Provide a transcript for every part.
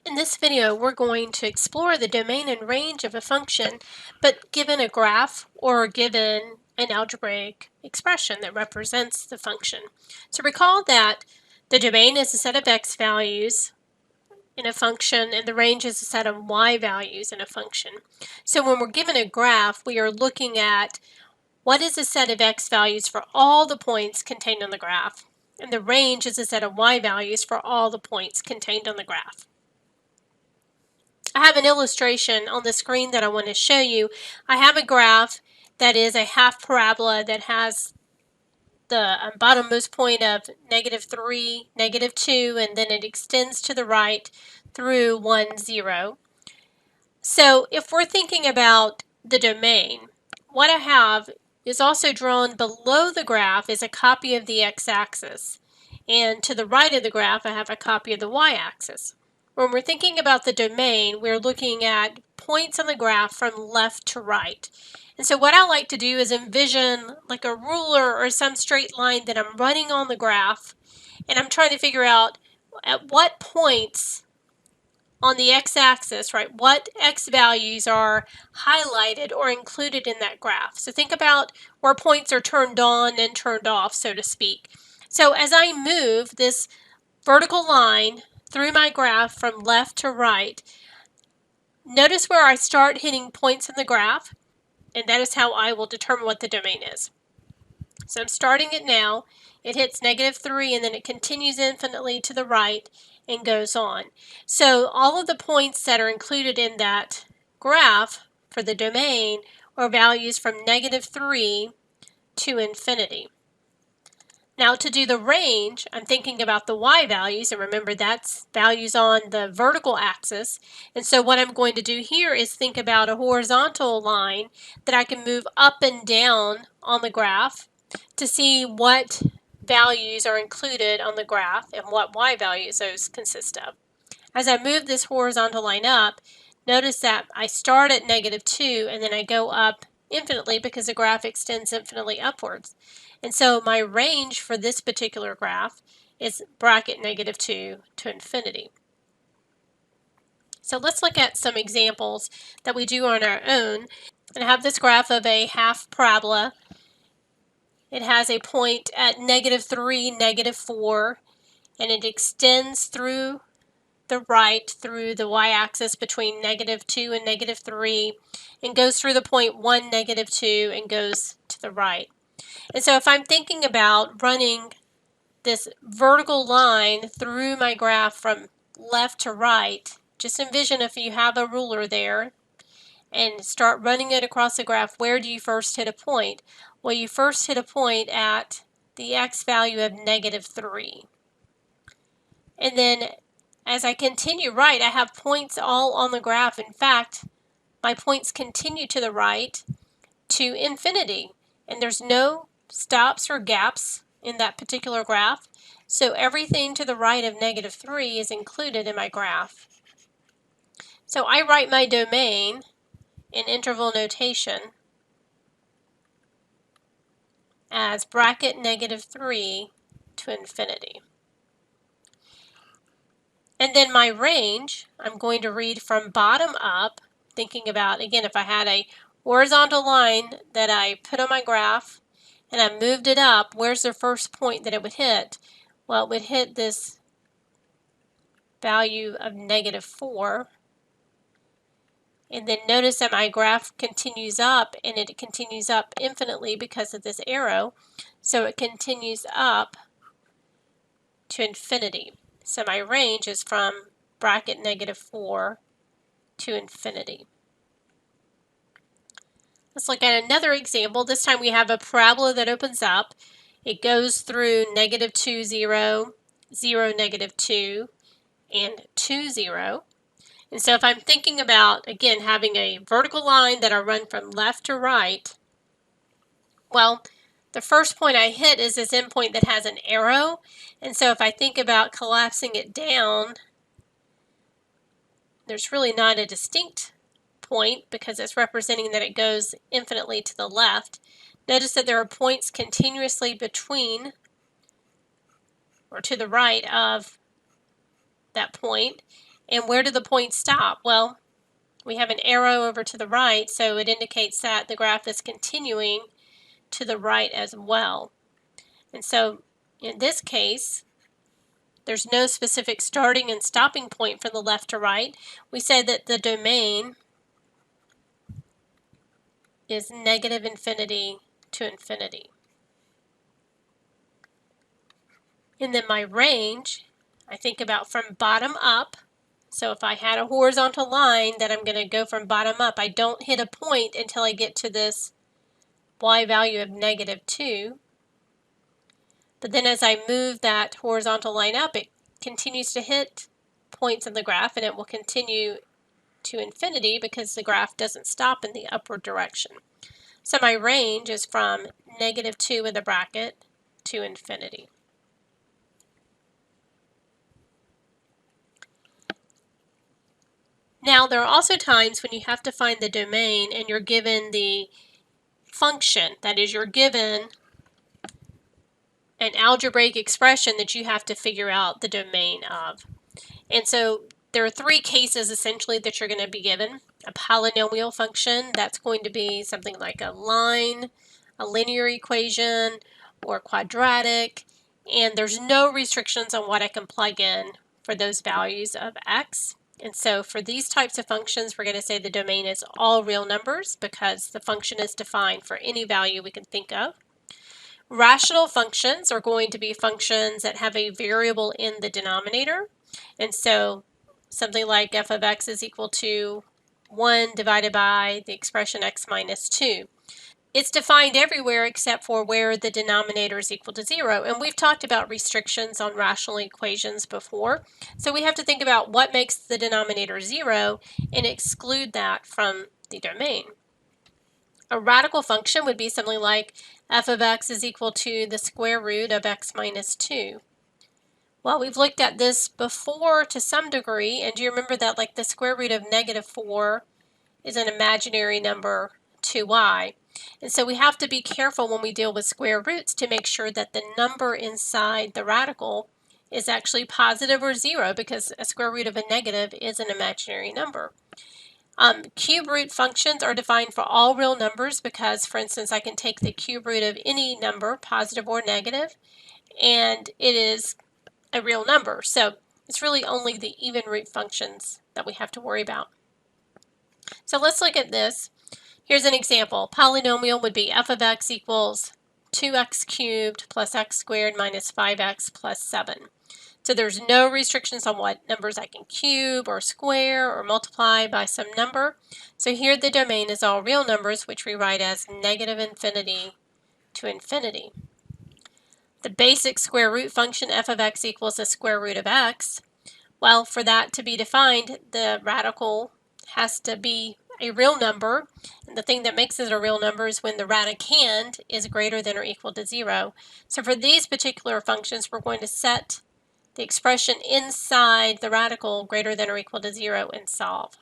In this video, we're going to explore the domain and range of a function, but given a graph or given an algebraic expression that represents the function. So recall that the domain is a set of x values in a function and the range is a set of y values in a function. So when we're given a graph, we are looking at what is a set of x values for all the points contained on the graph, and the range is a set of y values for all the points contained on the graph. I have an illustration on the screen that I want to show you. I have a graph that is a half parabola that has the bottommost point of -3, -2, and then it extends to the right through 1, 0. So if we're thinking about the domain, what I have is also drawn below the graph is a copy of the x-axis. And to the right of the graph, I have a copy of the y-axis. When we're thinking about the domain, we're looking at points on the graph from left to right. And so what I like to do is envision like a ruler or some straight line that I'm running on the graph, and I'm trying to figure out at what points on the x-axis, right, what x values are highlighted or included in that graph. So think about where points are turned on and turned off, so to speak. So as I move this vertical line through my graph from left to right, notice where I start hitting points in the graph, and that is how I will determine what the domain is. So I'm starting it now. It hits -3 and then it continues infinitely to the right and goes on. So all of the points that are included in that graph for the domain are values from -3 to infinity. Now to do the range, I'm thinking about the y values, and remember that's values on the vertical axis. And so what I'm going to do here is think about a horizontal line that I can move up and down on the graph to see what values are included on the graph and what y values those consist of. As I move this horizontal line up, notice that I start at -2 and then I go up infinitely because the graph extends infinitely upwards. And so my range for this particular graph is bracket -2 to infinity. So let's look at some examples that we do on our own. And I have this graph of a half parabola. It has a point at -3, -4, and it extends through the right through the y-axis between -2 and -3 and goes through the point 1, -2 and goes to the right. And so if I'm thinking about running this vertical line through my graph from left to right, just envision if you have a ruler there and start running it across the graph, where do you first hit a point? Well, you first hit a point at the x value of -3. And then as I continue right, I have points all on the graph. In fact, my points continue to the right to infinity. And there's no stops or gaps in that particular graph. So everything to the right of -3 is included in my graph. So I write my domain in interval notation as bracket -3 to infinity. And then my range, I'm going to read from bottom up, thinking about, again, if I had a horizontal line that I put on my graph and I moved it up, where's the first point that it would hit? Well, it would hit this value of -4. And then notice that my graph continues up, and it continues up infinitely because of this arrow. So it continues up to infinity. So my range is from bracket -4 to infinity. Let's look at another example. This time we have a parabola that opens up. It goes through -2, 0, 0, -2, and 2, 0. And so if I'm thinking about, again, having a vertical line that I run from left to right, well, the first point I hit is this endpoint that has an arrow. And so if I think about collapsing it down, there's really not a distinct point because it's representing that it goes infinitely to the left. Notice that there are points continuously between or to the right of that point. And where do the points stop? Well, we have an arrow over to the right, so it indicates that the graph is continuing to the right as well. And so in this case, there's no specific starting and stopping point from the left to right. We say that the domain is negative infinity to infinity. And then my range, I think about from bottom up. So if I had a horizontal line that I'm going to go from bottom up, I don't hit a point until I get to this y value of -2. But then as I move that horizontal line up, it continues to hit points in the graph, and it will continue to infinity because the graph doesn't stop in the upward direction. So my range is from -2 in the bracket to infinity. Now, there are also times when you have to find the domain and you're given the function, that is, you're given an algebraic expression that you have to figure out the domain of. And so there are three cases essentially that you're going to be given. A polynomial function, that's going to be something like a line, a linear equation, or quadratic, and there's no restrictions on what I can plug in for those values of x. And so for these types of functions, we're going to say the domain is all real numbers because the function is defined for any value we can think of. Rational functions are going to be functions that have a variable in the denominator. And so something like f of x is equal to 1 divided by the expression x minus 2. It's defined everywhere except for where the denominator is equal to 0. And we've talked about restrictions on rational equations before. So we have to think about what makes the denominator 0 and exclude that from the domain. A radical function would be something like f of x is equal to the square root of x minus 2. Well, we've looked at this before to some degree, and do you remember that like the square root of -4 is an imaginary number 2y? And so we have to be careful when we deal with square roots to make sure that the number inside the radical is actually positive or 0, because a square root of a negative is an imaginary number. Cube root functions are defined for all real numbers because, for instance, I can take the cube root of any number, positive or negative, and it is a real number. So it's really only the even root functions that we have to worry about. So let's look at this. Here's an example. Polynomial would be f of x equals 2x cubed plus x squared minus 5x plus 7. So there's no restrictions on what numbers I can cube or square or multiply by some number. So here the domain is all real numbers, which we write as -infinity to infinity. The basic square root function f of x equals the square root of x. Well, for that to be defined, the radical has to be a real number. And the thing that makes it a real number is when the radicand is greater than or equal to 0. So for these particular functions, we're going to set the expression inside the radical greater than or equal to 0 and solve.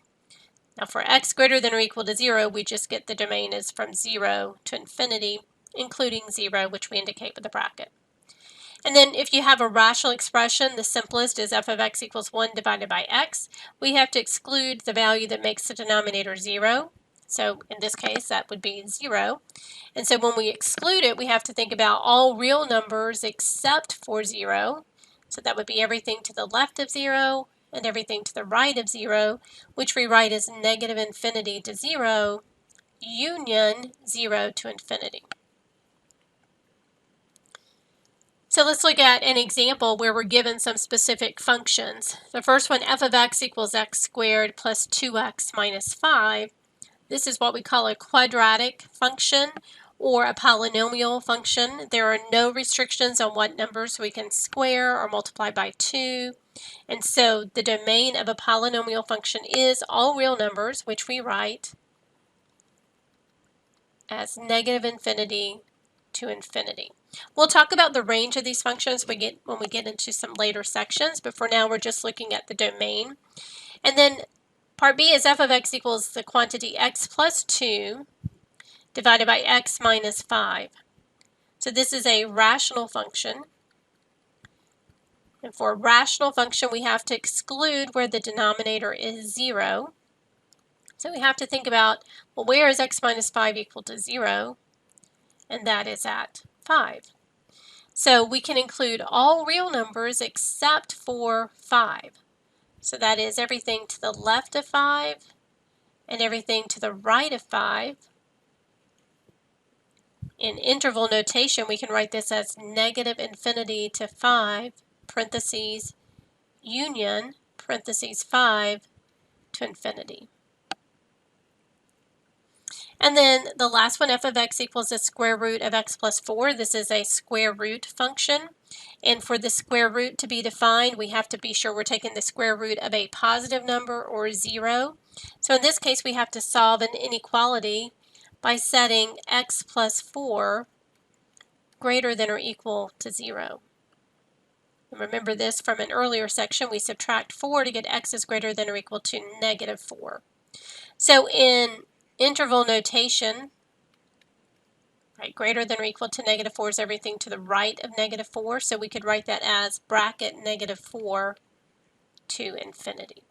Now for x greater than or equal to 0, we just get the domain is from 0 to infinity, including 0, which we indicate with a bracket. And then if you have a rational expression, the simplest is f of x equals 1 divided by x. We have to exclude the value that makes the denominator 0. So in this case, that would be 0. And so when we exclude it, we have to think about all real numbers except for 0. So that would be everything to the left of 0 and everything to the right of 0, which we write as -infinity to 0 union 0 to infinity. So let's look at an example where we're given some specific functions. The first one, f of x equals x squared plus 2x minus 5. This is what we call a quadratic function or a polynomial function. There are no restrictions on what numbers we can square or multiply by 2. And so the domain of a polynomial function is all real numbers, which we write as -infinity to infinity. We'll talk about the range of these functions when we get into some later sections, but for now we're just looking at the domain. And then part B is f of x equals the quantity x plus 2 divided by x minus 5. So this is a rational function. And for a rational function, we have to exclude where the denominator is 0. So we have to think about, well, where is x minus 5 equal to 0? And that is at 5. So we can include all real numbers except for 5. So that is everything to the left of 5 and everything to the right of 5. In interval notation, we can write this as negative infinity to 5, parentheses, union, parentheses 5, to infinity. And then the last one, f of x equals the square root of x plus 4. This is a square root function. And for the square root to be defined, we have to be sure we're taking the square root of a positive number or 0. So in this case, we have to solve an inequality by setting x plus 4 greater than or equal to 0. And remember this from an earlier section, we subtract 4 to get x is greater than or equal to negative 4. So in interval notation, right, greater than or equal to negative 4 is everything to the right of negative 4, so we could write that as bracket negative 4 to infinity.